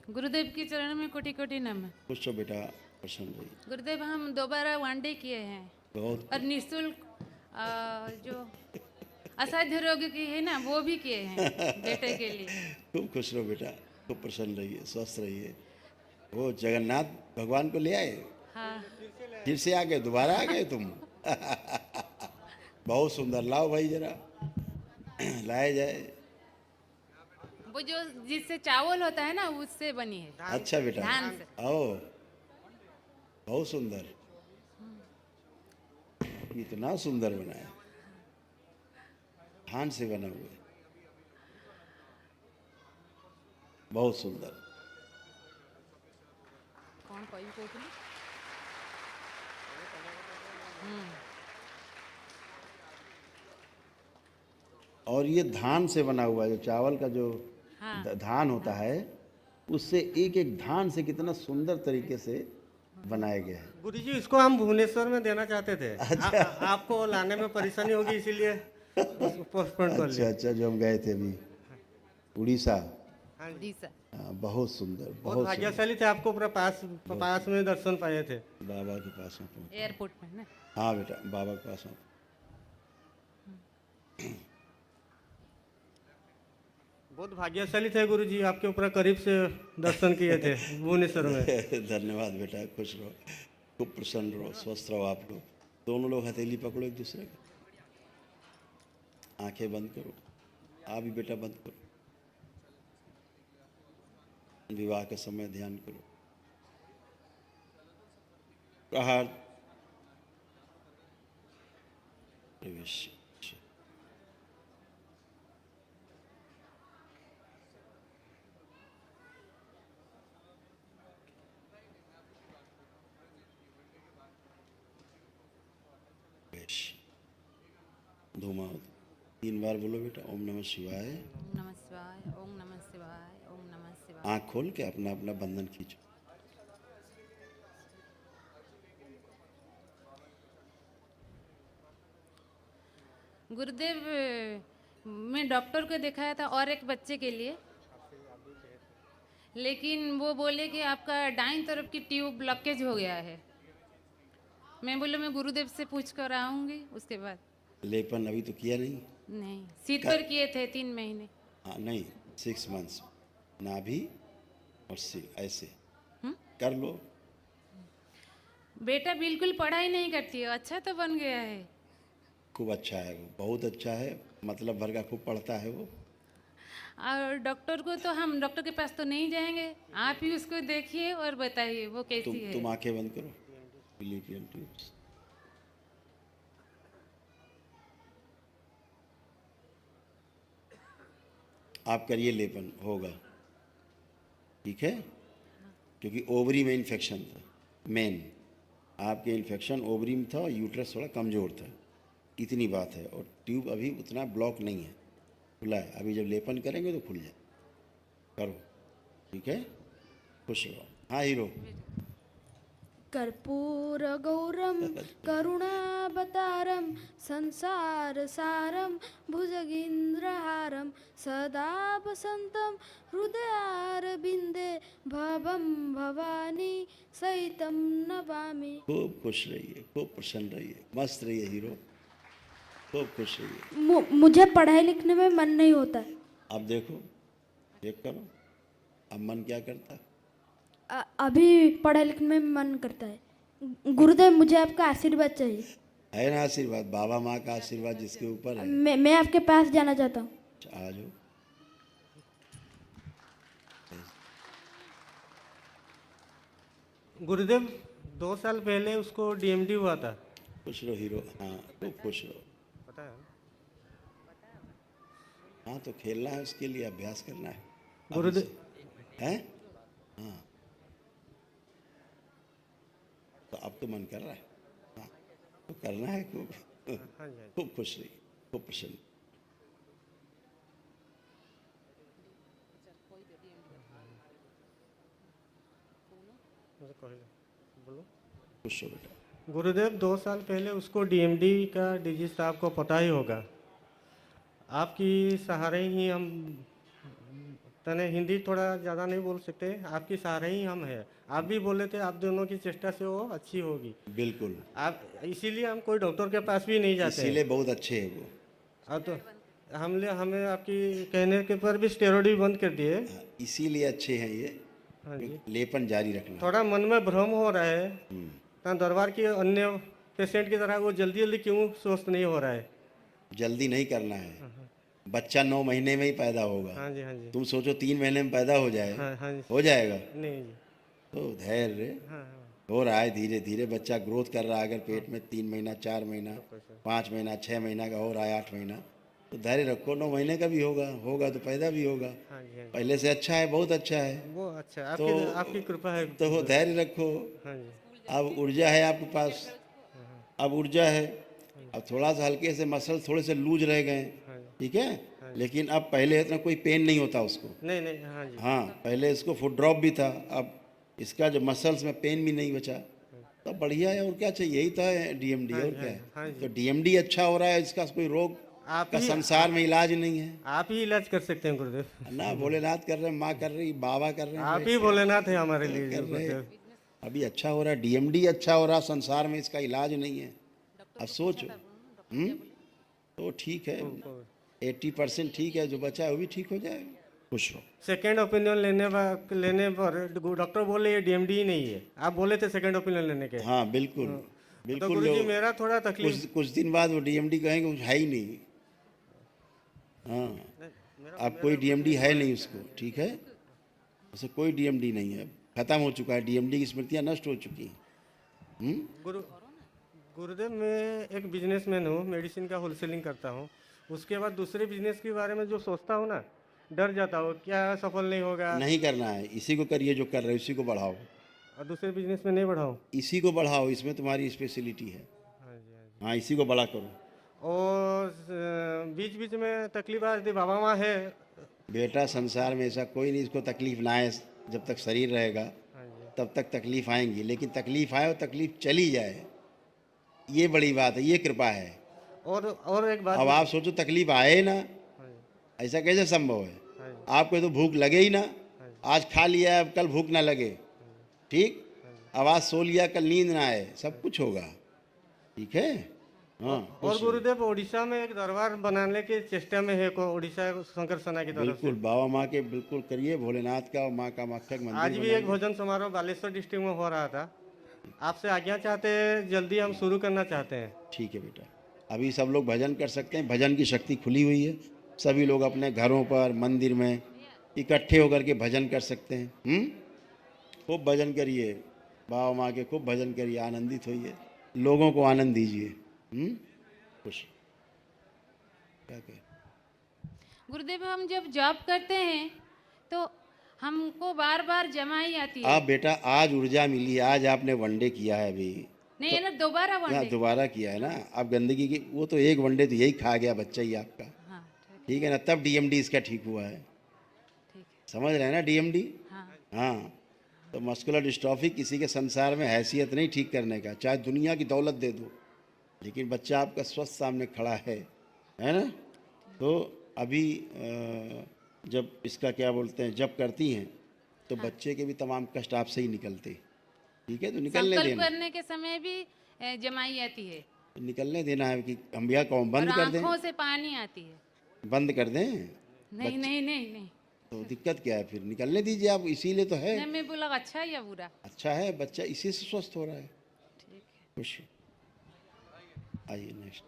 गुरुदेव के चरणों में कोटि कोटि नमन। खुश हो बेटा, प्रसन्न रहिए। गुरुदेव हम दोबारा वनडे किए हैं बहुत और निःशुल्क जो असाध्य रोग की है ना वो भी किए हैं बेटे के लिए। खूब खुश रहो बेटा, खूब प्रसन्न रहिए, स्वस्थ रहिए। वो जगन्नाथ भगवान को ले आए, हाँ फिर से आ गए, दोबारा आ गए तुम। बहुत सुंदर, लाओ भाई जरा, लाए जाए। वो जो जिससे चावल होता है ना उससे बनी है, अच्छा बेटा, धान से। आओ, बहुत सुंदर, इतना सुंदर बनाया, धान से बना हुआ है, बहुत सुंदर। कौन कोई कोई और ये धान से बना हुआ है, जो चावल का जो हाँ धान होता है, उससे एक एक धान से कितना सुंदर तरीके से बनाया गया है। गुरुजी इसको हम भुवनेश्वर में देना चाहते थे। आपको लाने में परेशानी होगी इसीलिए उसको पोस्टपोन कर अच्छा लिया। अच्छा, जो हम गए थे अभी उड़ीसा, हाँ जी। उड़ीसा। बहुत सुंदर, बहुत बहुत सुंदर। भाग्यशाली थे, आपको पूरा पास में दर्शन पाए थे। बाबा के पास में पहुंचे। एयरपोर्ट में ना। हाँ बेटा, बाबा के पास में। बहुत भाग्यशाली थे गुरुजी, आपके ऊपर करीब से दर्शन किए थे भुवनेश्वर में। धन्यवाद बेटा, खुश रहो, खूब प्रसन्न रहो, स्वस्थ रहो। आप लोग दोनों लोग हथेली पकड़ो एक दूसरे को, आंखें बंद करो, आप भी बेटा बंद करो, विवाह के समय ध्यान करो। प्रहार प्रवेश। धूमा 3 बार बोलो बेटा, ओम नमः शिवाय। ओम नमः शिवाय, ओम नमः शिवाय, ओम नमः शिवाय। आँख खोल के अपना अपना बंधन खींचो। गुरुदेव मैं डॉक्टर को दिखाया था और एक बच्चे के लिए, लेकिन वो बोले कि आपका दाईं तरफ की ट्यूब ब्लॉकेज हो गया है। मैं बोले मैं गुरुदेव से पूछ कर आऊँगी उसके बाद। लेपन अभी तो किया नहीं? नहीं, सीट पर किए थे 3 महीने। हाँ नहीं, 6 मंथ्स नाभि और सिर ऐसे कर लो। बेटा बिल्कुल पढ़ाई नहीं करती है, अच्छा तो बन गया है। खूब अच्छा है वो, बहुत अच्छा है, मतलब भर का खूब पढ़ता है वो। और डॉक्टर को तो हम डॉक्टर के पास तो नहीं जाएंगे, आप ही उसको देखिए और बताइए वो कैसी है। तुम आंखें बंद करो। फिलिपियन ट्यूब्स, आप करिए, लेपन होगा, ठीक है? क्योंकि ओवरी में इन्फेक्शन था, मेन आपके इन्फेक्शन ओवरी में था और यूट्रस थोड़ा कमज़ोर था, इतनी बात है। और ट्यूब अभी उतना ब्लॉक नहीं है, खुला है। अभी जब लेपन करेंगे तो खुल जाए, करो, ठीक है? खुश रहो। हाँ हीरो। कर्पूर गौरम करुणावतारम संसार सारम भुजगेन्द्रहारम सदा वसंतम हृदयारविंदे भवम भवानी सहितम नमामि। खूब खुश रहिए, खूब प्रसन्न रहिए, मस्त रहिए हीरो, खूब खुश रहिए। मुझे पढ़ाई लिखने में मन नहीं होता है। अब देखो, चेक करो, अब मन क्या करता है? अभी पढ़ाई लिखने में मन करता है। गुरुदेव मुझे आपका आशीर्वाद चाहिए। है ना आशीर्वाद, बाबा माँ का आशीर्वाद जिसके ऊपर है। मैं आपके पास जाना चाहता हूँ। आ जाओ। गुरुदेव 2 साल पहले उसको डीएमडी हुआ था। खुश रहो हीरो, हाँ खूब खुश रहो। पता है हाँ तो खेलना है, उसके लिए अभ्यास करना है गुरुदेव। है। हाँ तो अब तो मन कर रहा है, हाँ तो करना है खूब। हाँ जी, खूब खुश रहिए, खूब प्रसन्न। बोलो। खुश हो बेटा। गुरुदेव 2 साल पहले उसको डीएमडी का डिजीज था, आपको पता ही होगा। आपकी सहारे ही हम तने हिंदी थोड़ा ज़्यादा नहीं बोल सकते, आपकी सहारे ही हम हैं। आप भी बोले थे आप दोनों की चेष्टा से वो अच्छी होगी। बिल्कुल, आप इसीलिए हम कोई डॉक्टर के पास भी नहीं जाते हैं। इसीलिए बहुत अच्छे हैं वो। अब तो हमें आपकी कहने के पर भी स्टेरॉइड भी बंद कर दिए। हाँ, इसीलिए अच्छे हैं ये। हाँ जी। लेपन जारी रखना। थोड़ा मन में भ्रम हो रहा है, तो दरबार के अन्य पेशेंट की तरह वो जल्दी जल्दी क्यों स्वस्थ नहीं हो रहा है। जल्दी नहीं करना है, बच्चा 9 महीने में ही पैदा होगा। हाँ जी, हाँ जी। तुम सोचो 3 महीने में पैदा हो जाए, हाँ हाँ जी। हो जाएगा। नहीं जी। तो धैर्य हाँ हाँ। हो रहा है, धीरे धीरे बच्चा ग्रोथ कर रहा है। अगर पेट में 3 महीना, 4 महीना, 5 महीना, 6 महीना का हो रहा है, 8 महीना, तो धैर्य रखो। 9 महीने का भी होगा तो पैदा भी होगा। हाँ जी, हाँ जी। पहले से अच्छा है, बहुत अच्छा है। वो अच्छा, तो- आपकी कृपा है। तो वो धैर्य रखो। हाँ जी। अब ऊर्जा है आपके पास, अब ऊर्जा है। अब थोड़ा सा हल्के से मसल थोड़े से लूज रह गए, ठीक है, लेकिन अब पहले इतना कोई पेन नहीं होता उसको। नहीं नहीं, हाँ जी। हाँ, पहले इसको फुट ड्रॉप भी था, अब इसका जो मसल्स में पेन भी नहीं बचा, तो बढ़िया है। और क्या चाहिए, यही तो है डीएमडी, और क्या हाँ है। जी। तो डीएमडी अच्छा हो रहा है, इसका कोई रोग आप का ही संसार में इलाज नहीं है आप ही इलाज कर सकते हैं गुरुदेव। ना। भोलेनाथ कर रहे हैं, माँ कर रही, बाबा कर रहे हैं, आप ही भोलेनाथ है हमारे लिए कर रहे हैं। गुरुदेव। अभी अच्छा हो रहा है, डीएमडी अच्छा हो रहा है, संसार में इसका इलाज नहीं है। अब सोचो, तो ठीक है, 80% ठीक है, जो बचा है वो भी ठीक हो जाएगा। खुश रहो। सेकेंड ओपिनियन लेने पर डॉक्टर बोले ये डीएमडी ही नहीं है। आप बोले थे सेकेंड ओपिनियन लेने के। हाँ बिल्कुल, तो बिल्कुल। गुरुजी लोग मेरा थोड़ा तकलीफ। कुछ दिन बाद वो डीएमडी कहेंगे कुछ है ही नहीं। हाँ, अब कोई डीएमडी है नहीं उसको, ठीक है, उसे कोई डीएमडी नहीं है, खत्म हो चुका है। डीएमडी की स्मृतियाँ नष्ट हो चुकी हैं। गुरुदेव मैं एक बिजनेसमैन हूँ, मेडिसिन का होलसेलिंग करता हूँ। उसके बाद दूसरे बिजनेस के बारे में जो सोचता हूँ ना, डर जाता हूँ क्या सफल नहीं होगा, नहीं करना है, इसी को करिए जो कर रहे हो, इसी को बढ़ाओ, और दूसरे बिजनेस में नहीं बढ़ाऊँ। इसी को बढ़ाओ, इसमें तुम्हारी स्पेशलिटी है। हाँ जी, हाँ जी। हाँ, इसी को बड़ा करो। और बीच बीच में तकलीफ आती, बाबा माँ है। बेटा, संसार में ऐसा कोई नहीं इसको तकलीफ ना आए। जब तक शरीर रहेगा हाँ जी। तब तक तकलीफ आएंगी, लेकिन तकलीफ आए और तकलीफ चली जाए, ये बड़ी बात है, ये कृपा है। और एक बात। अब आप सोचो तकलीफ आए ना, हाँ जी, ऐसा कैसे संभव है। हाँ जी। आपको तो भूख लगे ही ना, आज खा लिया, अब कल भूख ना लगे, ठीक। अब आज सो लिया, कल नींद ना आए, सब कुछ होगा, ठीक है। हाँ, और गुरुदेव उड़ीसा में एक दरबार बनाने की चेष्टा में है को उड़ीसा शंकर सेना की तरफ से। बिल्कुल, बाबा माँ के बिल्कुल करिए, भोलेनाथ का और माँ का मक्खक मंदिर आज भी बनाइए। एक भोजन समारोह बालेश्वर डिस्ट्रिक्ट में हो रहा था। आपसे आज्ञा चाहते हैं, जल्दी हम शुरू करना चाहते हैं। ठीक है बेटा, अभी सब लोग भजन कर सकते हैं, भजन की शक्ति खुली हुई है। सभी लोग अपने घरों पर, मंदिर में इकट्ठे होकर के भजन कर सकते हैं। खूब भजन करिए, बाबा माँ के खूब भजन करिए, आनंदित होइए, लोगों को आनंद दीजिए। खुश क्या कहे। गुरुदेव हम जब जॉब करते हैं तो हमको बार बार जमाई आती है। आप बेटा, आज ऊर्जा मिली है, आज आपने वनडे किया है, अभी नहीं है ना, दोबारा यहाँ वनडे। दोबारा किया है ना। आप गंदगी की, वो तो एक वनडे तो यही खा गया बच्चा ही आपका, हाँ ठीक है ना, तब डीएमडी इसका ठीक हुआ है। ठीक है। समझ रहे हैं ना डीएमडी। हाँ हाँ, तो मस्कुलर डिस्ट्रॉफी किसी के संसार में हैसियत नहीं ठीक करने का, चाहे दुनिया की दौलत दे दो, लेकिन बच्चा आपका स्वस्थ सामने खड़ा है ना। तो अभी जब इसका क्या बोलते हैं, जब करती हैं तो बच्चे के भी तमाम कष्ट आपसे ही निकलते, ठीक है, तो निकलने संकल्प देना, करने के समय भी जमाई आती है निकलने देना है कि हम भैया कौन और बंद कर दें, आंखों से पानी आती है। बंद कर दें, नहीं नहीं नहीं नहीं तो दिक्कत क्या है, फिर निकलने दीजिए आप, इसीलिए तो है। नहीं, मैं बोला अच्छा या बुरा। अच्छा है, बच्चा इसी से स्वस्थ हो रहा है। ठीक है। खुश। आइए नेक्स्ट।